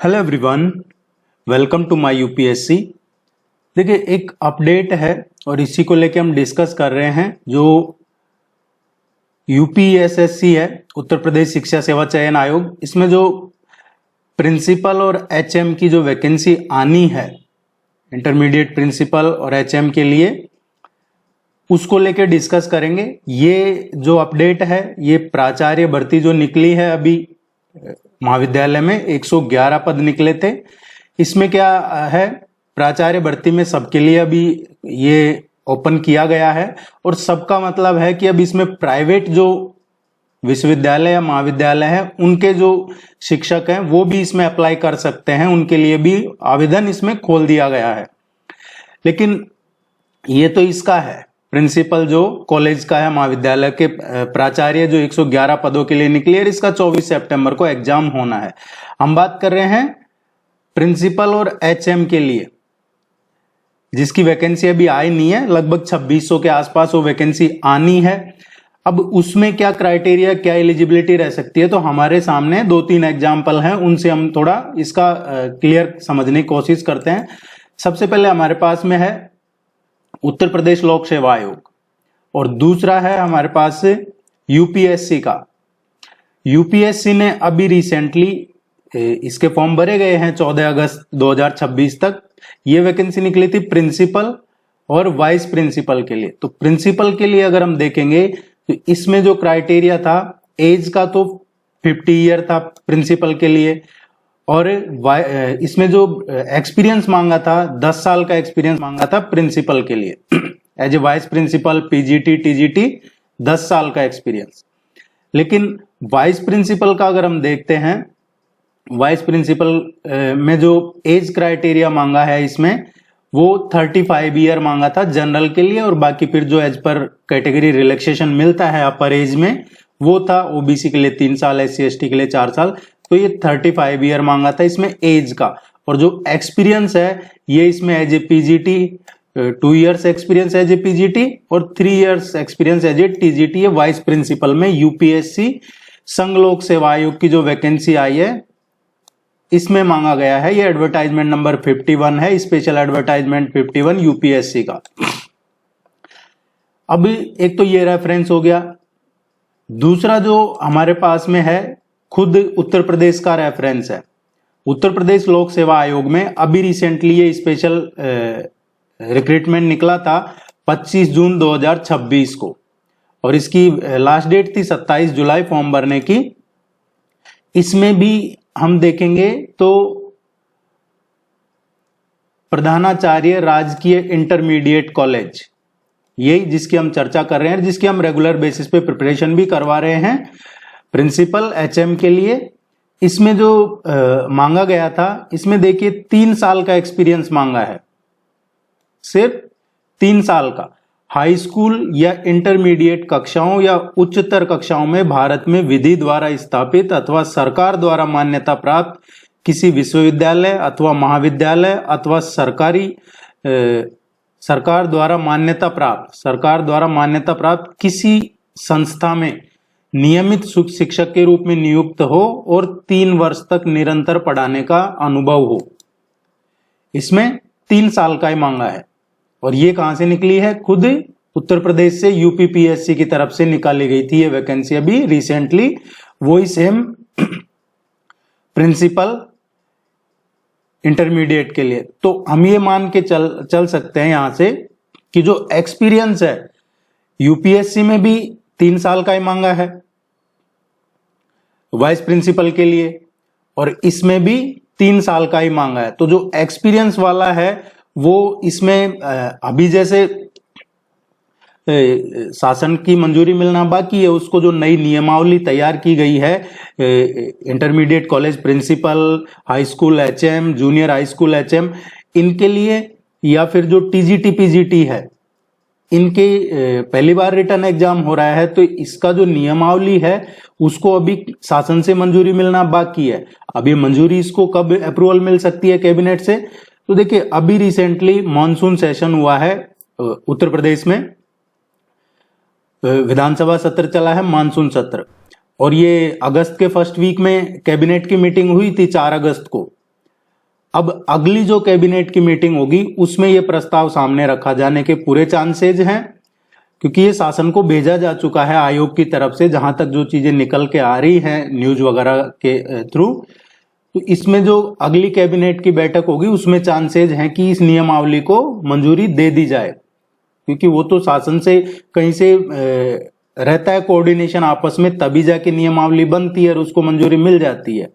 Hello everyone, welcome to my UPSC. देखिए, एक update है और इसी को लेके हम डिस्कस कर रहे हैं। जो यूपीएसएससी है, उत्तर प्रदेश शिक्षा सेवा चयन आयोग, इसमें जो प्रिंसिपल और एचएम की जो वैकेंसी आनी है, इंटरमीडिएट प्रिंसिपल और एचएम के लिए, उसको लेके डिस्कस करेंगे। ये जो अपडेट है, ये प्राचार्य भर्ती जो निकली है अभी महाविद्यालय में, 111 पद निकले थे। इसमें क्या है, प्राचार्य भर्ती में सबके लिए अभी ये ओपन किया गया है और सबका मतलब है कि अब इसमें प्राइवेट जो विश्वविद्यालय या महाविद्यालय है, उनके जो शिक्षक हैं वो भी इसमें अप्लाई कर सकते हैं। उनके लिए भी आवेदन इसमें खोल दिया गया है। लेकिन ये तो इसका है, प्रिंसिपल जो कॉलेज का है, महाविद्यालय के प्राचार्य जो 111 पदों के लिए निकली है, इसका 24 सितंबर को एग्जाम होना है। हम बात कर रहे हैं प्रिंसिपल और एचएम के लिए, जिसकी वैकेंसी अभी आई नहीं है। लगभग 2600 के आसपास वो वैकेंसी आनी है। अब उसमें क्या क्राइटेरिया, क्या एलिजिबिलिटी रह सकती है, तो हमारे सामने 2-3 एग्जाम्पल हैं, उनसे हम थोड़ा इसका क्लियर समझने की कोशिश करते हैं। सबसे पहले हमारे पास में है उत्तर प्रदेश लोक सेवा आयोग और दूसरा है हमारे पास यूपीएससी का। यूपीएससी ने अभी रिसेंटली इसके फॉर्म भरे गए हैं 14 अगस्त 2026 तक। ये वैकेंसी निकली थी प्रिंसिपल और वाइस प्रिंसिपल के लिए। तो प्रिंसिपल के लिए अगर हम देखेंगे तो इसमें जो क्राइटेरिया था, एज का तो 50 ईयर था प्रिंसिपल के लिए, और इसमें जो एक्सपीरियंस मांगा था, 10 साल का एक्सपीरियंस मांगा था प्रिंसिपल के लिए। As a vice principal, PGT, TGT, 10 साल का एक्सपीरियंस। लेकिन वाइस प्रिंसिपल का अगर हम देखते हैं, वाइस प्रिंसिपल में जो एज क्राइटेरिया मांगा है इसमें, वो 35 ईयर मांगा था जनरल के लिए, और बाकी फिर जो एज पर कैटेगरी रिलैक्सेशन मिलता है अपर एज में, वो था ओबीसी के लिए 3 साल, एससी एसटी के लिए 4 साल। तो ये 35 ईयर मांगा था इसमें एज का। और जो एक्सपीरियंस है, ये इसमें as a PGT 2 years experience as a PGT और 3 years experience as a TGT है वाइस प्रिंसिपल में। यूपीएससी संघ लोक सेवा आयोग की जो वैकेंसी आई है, इसमें मांगा गया है। ये एडवर्टाइजमेंट नंबर 51 है, स्पेशल एडवर्टाइजमेंट 51 यूपीएससी का। अब एक तो ये रेफरेंस हो गया। दूसरा जो हमारे पास में है, खुद उत्तर प्रदेश का रेफरेंस है। उत्तर प्रदेश लोक सेवा आयोग में अभी रिसेंटली ये स्पेशल रिक्रूटमेंट निकला था 25 जून 2026 को, और इसकी लास्ट डेट थी 27 जुलाई फॉर्म भरने की। इसमें भी हम देखेंगे तो प्रधानाचार्य राजकीय इंटरमीडिएट कॉलेज, यही जिसकी हम चर्चा कर रहे हैं, जिसकी हम रेगुलर बेसिस पे प्रिपरेशन भी करवा रहे हैं प्रिंसिपल एचएम के लिए। इसमें जो मांगा गया था, इसमें देखिए 3 साल का एक्सपीरियंस मांगा है, सिर्फ 3 साल का। हाई स्कूल या इंटरमीडिएट कक्षाओं या उच्चतर कक्षाओं में भारत में विधि द्वारा स्थापित अथवा सरकार द्वारा मान्यता प्राप्त किसी विश्वविद्यालय अथवा महाविद्यालय अथवा सरकार द्वारा मान्यता प्राप्त किसी संस्था में नियमित शिक्षक के रूप में नियुक्त हो और 3 वर्ष तक निरंतर पढ़ाने का अनुभव हो। इसमें 3 साल का ही मांगा है। और ये कहां से निकली है? खुद उत्तर प्रदेश से यूपीपीएससी की तरफ से निकाली गई थी ये वैकेंसी अभी रिसेंटली। वही सेम प्रिंसिपल इंटरमीडिएट के लिए। तो हम ये मान के चल सकते हैं यहां से कि जो एक्सपीरियंस है, यूपीएससी में भी 3 साल का ही मांगा है वाइस प्रिंसिपल के लिए, और इसमें भी 3 साल का ही मांगा है। तो जो एक्सपीरियंस वाला है वो इसमें अभी जैसे शासन की मंजूरी मिलना बाकी है, उसको जो नई नियमावली तैयार की गई है, intermediate college principal, high school HM, junior high school HM, इनके लिए, या फिर जो टीजीटी पीजीटी है, इनके पहली बार रिटर्न एग्जाम हो रहा है। तो इसका जो नियमावली है उसको अभी शासन से मंजूरी मिलना बाकी है। अभी मंजूरी इसको कब अप्रूवल मिल सकती है कैबिनेट से? तो देखिए, अभी रिसेंटली मॉनसून सेशन हुआ है उत्तर प्रदेश में, विधानसभा सत्र चला है, मानसून सत्र, और ये अगस्त के फर्स्ट वीक में कैबिनेट की मीटिंग हुई थी 4 अगस्त को। अब अगली जो कैबिनेट की मीटिंग होगी उसमें ये प्रस्ताव सामने रखा जाने के पूरे चांसेज हैं, क्योंकि ये शासन को भेजा जा चुका है आयोग की तरफ से, जहां तक जो चीजें निकल के आ रही हैं न्यूज वगैरह के थ्रू। तो इसमें जो अगली कैबिनेट की बैठक होगी उसमें चांसेज हैं कि इस नियमावली को मंजूरी दे दी जाए, क्योंकि वो तो शासन से कहीं से रहता है कोऑर्डिनेशन आपस में, तभी जाके नियमावली बनती है और उसको मंजूरी मिल जाती है।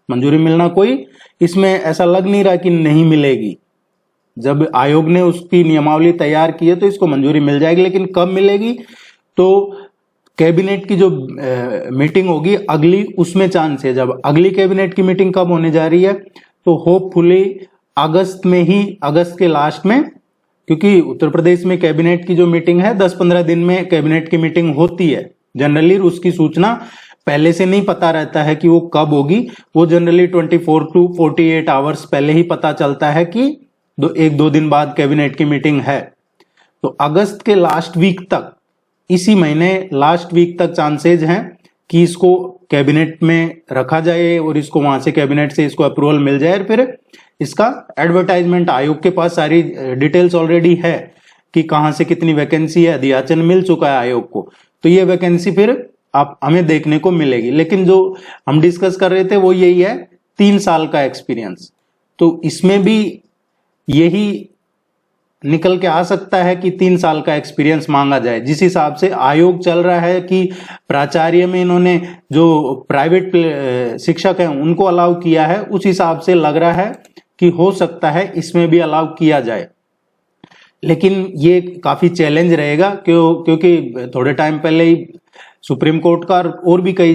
मंजूरी मिलना कोई इसमें ऐसा लग नहीं रहा कि नहीं मिलेगी। जब आयोग ने उसकी नियमावली तैयार की है तो इसको मंजूरी मिल जाएगी, लेकिन कब मिलेगी? तो कैबिनेट की जो मीटिंग होगी अगली, उसमें चांस है। जब अगली कैबिनेट की मीटिंग कब होने जा रही है? तो होपफुली अगस्त में ही, अगस्त के लास्ट में, क्योंकि उत्तर प्रदेश में कैबिनेट की जो मीटिंग है 10-15 दिन में कैबिनेट की मीटिंग होती है जनरली। उसकी सूचना पहले से नहीं पता रहता है कि वो कब होगी, वो जनरली 24 to 48 आवर्स पहले ही पता चलता है कि 1-2 दिन बाद कैबिनेट की मीटिंग है। तो अगस्त के लास्ट वीक तक, इसी महीने लास्ट वीक तक चांसेज हैं कि इसको कैबिनेट में रखा जाए और इसको वहां से कैबिनेट से इसको अप्रूवल मिल जाए। फिर इसका एडवर्टाइजमेंट, आयोग के पास सारी डिटेल्स ऑलरेडी है कि कहां से कितनी वैकेंसी है, अध्याचन मिल चुका है आयोग को। तो ये वैकेंसी फिर आप हमें देखने को मिलेगी। लेकिन जो हम डिस्कस कर रहे थे वो यही है 3 साल का एक्सपीरियंस। तो इसमें भी यही निकल के आ सकता है कि 3 साल का एक्सपीरियंस मांगा जाए। जिस हिसाब से आयोग चल रहा है कि प्राचार्य में इन्होंने जो प्राइवेट शिक्षक हैं उनको अलाउ किया है, उस हिसाब से लग रहा है कि हो सकता है इसमें भी अलाउ किया जाए। लेकिन ये काफी चैलेंज रहेगा, क्योंकि थोड़े टाइम पहले ही सुप्रीम कोर्ट का और भी कई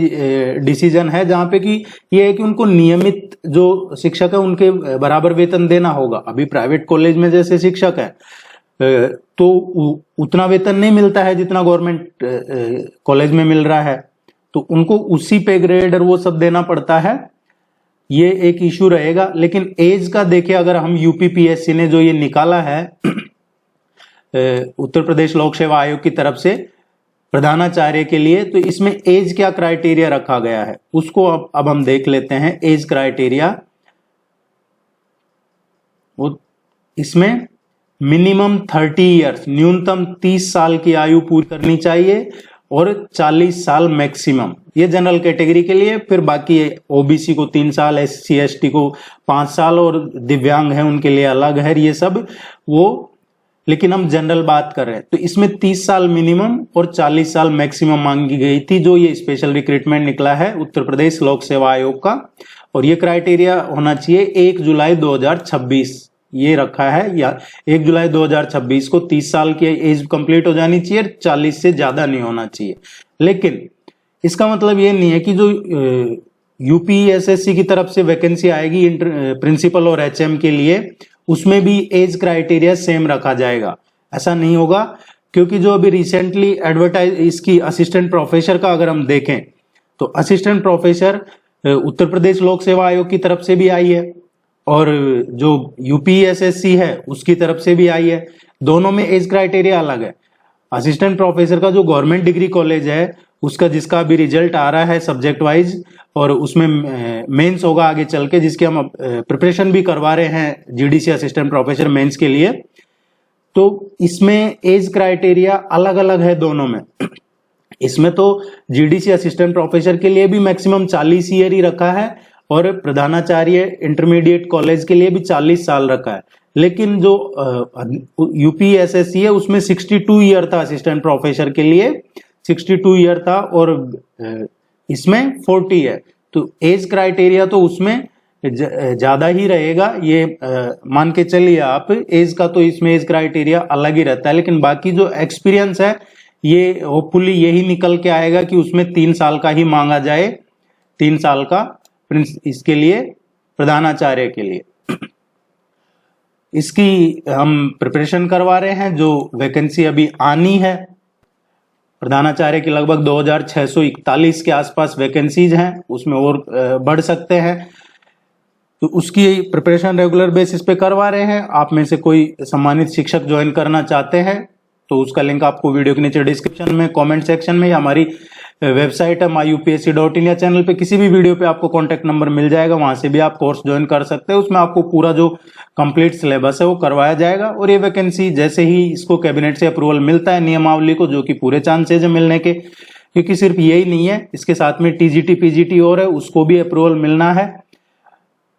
डिसीजन है जहां पे कि ये है कि उनको नियमित जो शिक्षक है उनके बराबर वेतन देना होगा। अभी प्राइवेट कॉलेज में जैसे शिक्षक है तो उतना वेतन नहीं मिलता है जितना गवर्नमेंट कॉलेज में मिल रहा है, तो उनको उसी पे ग्रेड और वो सब देना पड़ता है। ये एक इशू रहेगा। लेकिन एज का देखिए, अगर हम यूपीपीएससी ने जो ये निकाला है उत्तर प्रदेश लोक सेवा आयोग की तरफ से प्रधानाचार्य के लिए, तो इसमें एज क्या क्राइटेरिया रखा गया है उसको अब हम देख लेते हैं। एज क्राइटेरिया, वो इसमें मिनिमम 30 इयर्स, न्यूनतम 30 साल की आयु पूरी करनी चाहिए और 40 साल मैक्सिमम। ये जनरल कैटेगरी के लिए। फिर बाकी ओबीसी को 3 साल, एससी एसटी को 5 साल और दिव्यांग हैं उनके लिए अलग है ये सब वो। लेकिन हम जनरल बात कर रहे हैं तो इसमें 30 साल मिनिमम और 40 साल मैक्सिमम मांगी गई थी, जो ये स्पेशल रिक्रूटमेंट निकला है उत्तर प्रदेश लोक सेवा आयोग का। और ये क्राइटेरिया होना चाहिए 1 जुलाई 2026, ये रखा है, या 1 जुलाई 2026 को 30 साल की एज कंप्लीट हो जानी चाहिए, 40 से ज्यादा नहीं होना चाहिए। लेकिन इसका मतलब ये नहीं है कि जो यूपीएसएससी की तरफ से वैकेंसी आएगी प्रिंसिपल और एचएम के लिए, उसमें भी एज क्राइटेरिया सेम रखा जाएगा। ऐसा नहीं होगा, क्योंकि जो अभी रिसेंटली एडवर्टाइज इसकी असिस्टेंट प्रोफेसर का अगर हम देखें तो असिस्टेंट प्रोफेसर उत्तर प्रदेश लोक सेवा आयोग की तरफ से भी आई है और जो यूपीएसएससी है उसकी तरफ से भी आई है। दोनों में एज क्राइटेरिया अलग है। असिस्टेंट प्रोफेसर का जो गवर्नमेंट डिग्री कॉलेज है उसका, जिसका अभी रिजल्ट आ रहा है सब्जेक्ट वाइज, और उसमें मेंस होगा आगे चल के, जिसकी हम प्रिपरेशन भी करवा रहे हैं जीडीसी असिस्टेंट प्रोफेसर मेंस के लिए। तो इसमें एज क्राइटेरिया अलग अलग है दोनों में। इसमें तो जीडीसी असिस्टेंट प्रोफेसर के लिए भी मैक्सिमम 40 ईयर ही रखा है और प्रधानाचार्य इंटरमीडिएट कॉलेज के लिए भी 40 साल रखा है। लेकिन जो यूपीएसएससी है उसमें 62 ईयर था असिस्टेंट प्रोफेसर के लिए, 62 ईयर था, और इसमें 40 है। तो एज क्राइटेरिया तो उसमें ज्यादा ही रहेगा, ये मान के चलिए आप। एज का तो इसमें एज क्राइटेरिया अलग ही रहता है। लेकिन बाकी जो एक्सपीरियंस है ये होपफुली यही निकल के आएगा कि उसमें 3 साल का ही मांगा जाए, 3 साल का इसके लिए प्रधानाचार्य के लिए। इसकी हम प्रिपरेशन करवा रहे हैं। जो वैकेंसी अभी आनी है प्रधानाचार्य की लगभग 2641 के आसपास वैकेंसीज हैं, उसमें और बढ़ सकते हैं। तो उसकी प्रिपरेशन रेगुलर बेसिस पे करवा रहे हैं। आप में से कोई सम्मानित शिक्षक ज्वाइन करना चाहते हैं तो उसका लिंक आपको वीडियो के नीचे डिस्क्रिप्शन में, कमेंट सेक्शन में या हमारी वेबसाइट है myupsc.in या चैनल पे किसी भी वीडियो पे आपको कॉन्टैक्ट नंबर मिल जाएगा, वहां से भी आप कोर्स ज्वाइन कर सकते हैं। उसमें आपको पूरा जो कंप्लीट सिलेबस है वो करवाया जाएगा। और ये वैकेंसी जैसे ही इसको कैबिनेट से अप्रूवल मिलता है नियमावली को, जो कि पूरे चांसेज है मिलने के, क्योंकि सिर्फ यही नहीं है, इसके साथ में टीजीटी पीजीटी और है, उसको भी अप्रूवल मिलना है।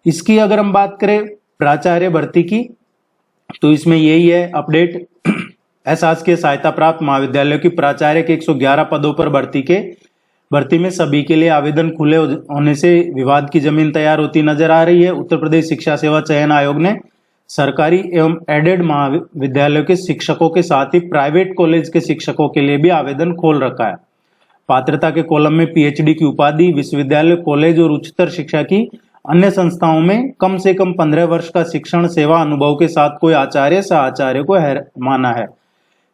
इसकी अगर हम बात करें प्राचार्य भर्ती की, तो इसमें यही है अपडेट। अशासकीय सहायता प्राप्त महाविद्यालयों की प्राचार्य के 111 पदों पर भर्ती में सभी के लिए आवेदन खुले होने से विवाद की जमीन तैयार होती नजर आ रही है। उत्तर प्रदेश शिक्षा सेवा चयन आयोग ने सरकारी एवं एडेड महाविद्यालयों के शिक्षकों के साथ ही प्राइवेट कॉलेज के शिक्षकों के लिए भी आवेदन खोल रखा है। पात्रता के कॉलम में पीएचडी की उपाधि, विश्वविद्यालय, कॉलेज और उच्चतर शिक्षा की अन्य संस्थाओं में कम से कम 15 वर्ष का शिक्षण सेवा अनुभव के साथ कोई आचार्य सह को माना है।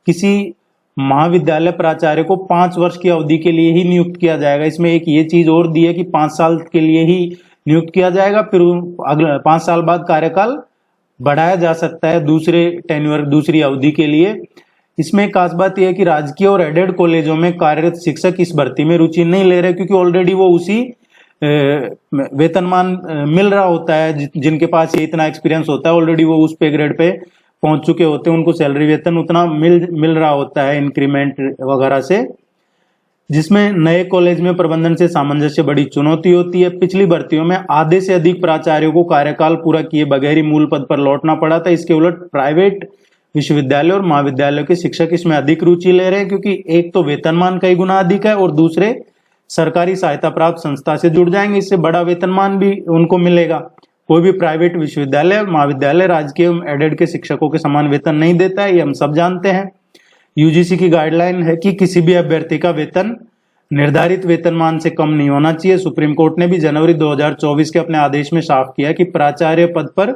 किसी महाविद्यालय प्राचार्य को 5 वर्ष की अवधि के लिए ही नियुक्त किया जाएगा। इसमें एक ये चीज और दी है कि 5 साल के लिए ही नियुक्त किया जाएगा, फिर अगले 5 साल बाद कार्यकाल बढ़ाया जा सकता है दूसरे टेन्योर, दूसरी अवधि के लिए। इसमें एक खास बात यह है कि राजकीय और एडेड कॉलेजों में कार्यरत शिक्षक इस भर्ती में रुचि नहीं ले रहे, क्योंकि ऑलरेडी वो उसी वेतनमान मिल रहा होता है। जिनके पास ये इतना एक्सपीरियंस होता है, ऑलरेडी वो उस पे ग्रेड पे पहुंच चुके होते हैं, उनको सैलरी वेतन उतना मिल रहा होता है इंक्रीमेंट वगैरह से। जिसमें नए कॉलेज में प्रबंधन से सामंजस्य बड़ी चुनौती होती है। पिछली भर्तियों में आधे से अधिक प्राचार्यों को कार्यकाल पूरा किए बगैर ही मूल पद पर लौटना पड़ा था। इसके उलट प्राइवेट विश्वविद्यालय और महाविद्यालय के शिक्षक इसमें अधिक रुचि ले रहे हैं, क्योंकि एक तो वेतनमान कई गुना अधिक है और दूसरे सरकारी सहायता प्राप्त संस्था से जुड़ जाएंगे, इससे बड़ा वेतनमान भी उनको मिलेगा। कोई भी प्राइवेट विश्वविद्यालय महाविद्यालय राजकीय एवं एडेड के शिक्षकों के समान वेतन नहीं देता है, ये हम सब जानते हैं। यूजीसी की गाइडलाइन है कि किसी भी अभ्यर्थी का वेतन निर्धारित वेतनमान से कम नहीं होना चाहिए। सुप्रीम कोर्ट ने भी जनवरी 2024 के अपने आदेश में साफ किया कि प्राचार्य पद पर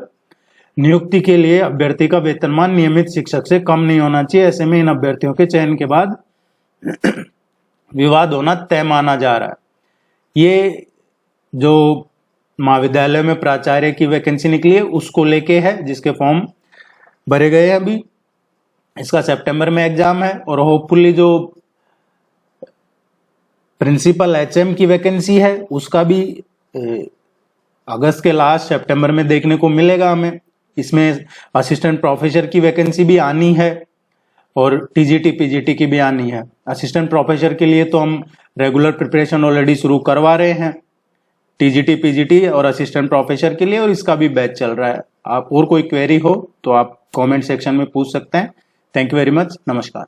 नियुक्ति के लिए अभ्यर्थी का वेतनमान नियमित शिक्षक से कम नहीं होना चाहिए। ऐसे में इन अभ्यर्थियों के चयन के बाद विवाद होना तय माना जा रहा है। ये जो महाविद्यालय में प्राचार्य की वैकेंसी निकली है उसको लेके है, जिसके फॉर्म भरे गए हैं अभी। इसका सितंबर में एग्जाम है और होपफुली जो प्रिंसिपल एचएम की वैकेंसी है उसका भी अगस्त के लास्ट सितंबर में देखने को मिलेगा हमें। इसमें असिस्टेंट प्रोफेसर की वैकेंसी भी आनी है और टीजीटी पीजीटी की भी आनी है। असिस्टेंट प्रोफेसर के लिए तो हम रेगुलर प्रिपरेशन ऑलरेडी शुरू करवा रहे हैं, टीजीटी पीजीटी और असिस्टेंट प्रोफेसर के लिए, और इसका भी बैच चल रहा है। आप और कोई क्वेरी हो तो आप कमेंट सेक्शन में पूछ सकते हैं। Thank you very much. नमस्कार।